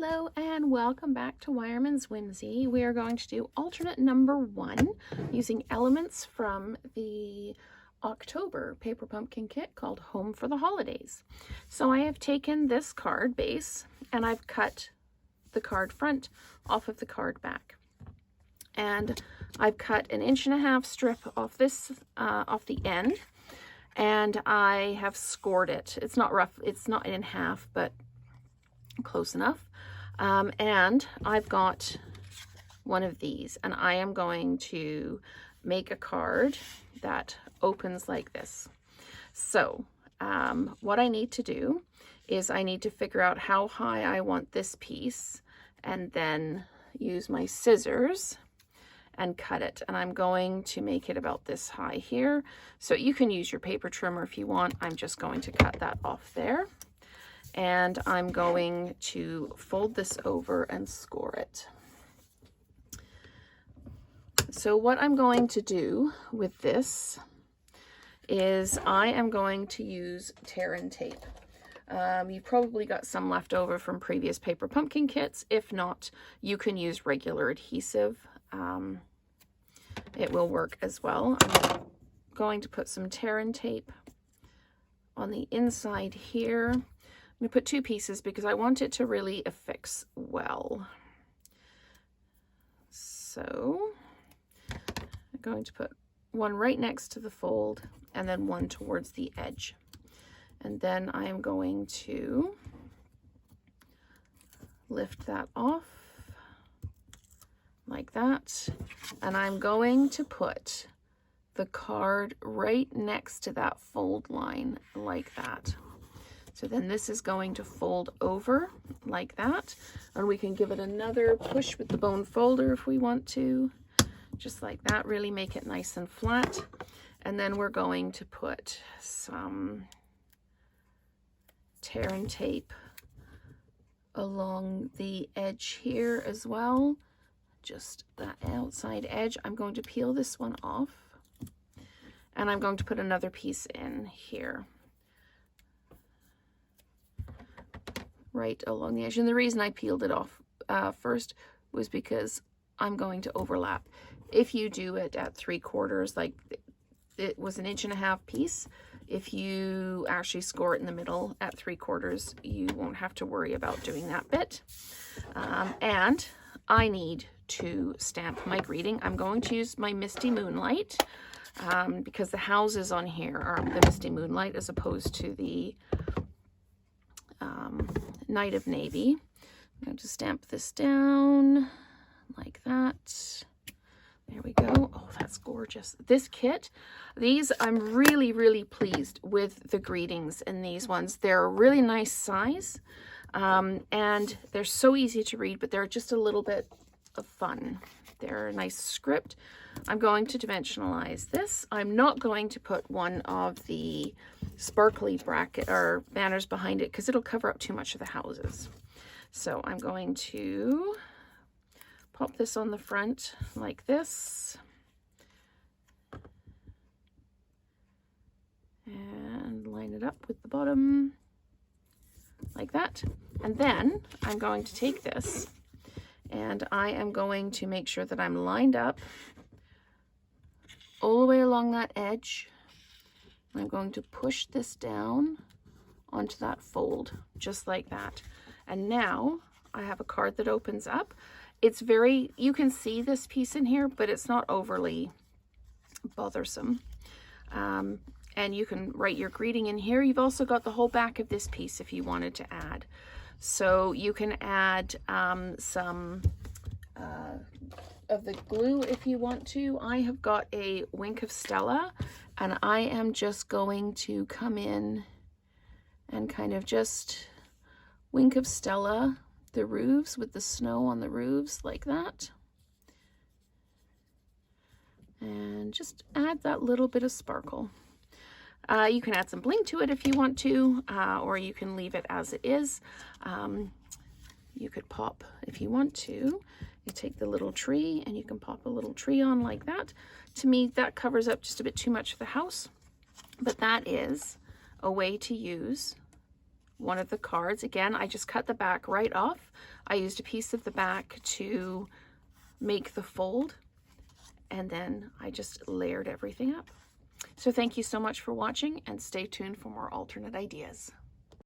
Hello and welcome back to Wireman's Whimsy. We are going to do alternate number 1 using elements from the October Paper Pumpkin kit called Home for the Holidays. So I have taken this card base and I've cut the card front off of the card back. And I've cut 1.5 inch strip off this, off the end, and I have scored it. It's not rough, it's not in half, but close enough. And I've got one of these, and I am going to make a card that opens like this. So what I need to do is I need to figure out how high I want this piece and then use my scissors and cut it. And I'm going to make it about this high here. So you can use your paper trimmer if you want. I'm just going to cut that off there. And I'm going to fold this over and score it. So what I'm going to do with this is I am going to use tear and tape. You've probably got some left over from previous Paper Pumpkin kits. If not, you can use regular adhesive. It will work as well. I'm going to put some tear and tape on the inside here. I'm going to put 2 pieces because I want it to really affix well. So I'm going to put one right next to the fold and then one towards the edge. And then I am going to lift that off like that. And I'm going to put the card right next to that fold line like that. So then this is going to fold over like that, and we can give it another push with the bone folder if we want to, just like that, really make it nice and flat. And then we're going to put some tear and tape along the edge here as well, just that outside edge. I'm going to peel this one off, and I'm going to put another piece in here right along the edge. And the reason I peeled it off first was because I'm going to overlap. If you do it at 3/4, like it was 1.5 inch piece, if you actually score it in the middle at 3/4, you won't have to worry about doing that bit. And I need to stamp my greeting. I'm going to use my Misty Moonlight because the houses on here are the Misty Moonlight as opposed to the Night of Navy. I'm going to stamp this down like that. There we go. Oh, that's gorgeous. This kit, these, I'm really pleased with the greetings in these ones. They're a really nice size, and they're so easy to read, but they're just a little bit of fun. They're a nice script. I'm going to dimensionalize this. I'm not going to put one of the sparkly bracket or banners behind it because it'll cover up too much of the houses. So I'm going to pop this on the front like this, and line it up with the bottom like that. And then I'm going to take this and I am going to make sure that I'm lined up all the way along that edge. I'm going to push this down onto that fold, just like that. And now I have a card that opens up. It's very, you can see this piece in here, but it's not overly bothersome. And you can write your greeting in here. You've also got the whole back of this piece if you wanted to add. So you can add some of the glue if you want to. I have got a Wink of Stella, and I am just going to come in and kind of just Wink of Stella the roofs with the snow on the roofs like that. And just add that little bit of sparkle. You can add some bling to it if you want to, or you can leave it as it is. You could pop, if you want to, you take the little tree and you can pop a little tree on like that. To me, that covers up just a bit too much of the house, but that is a way to use one of the cards. Again, I just cut the back right off. I used a piece of the back to make the fold, and then I just layered everything up. So thank you so much for watching, and stay tuned for more alternate ideas.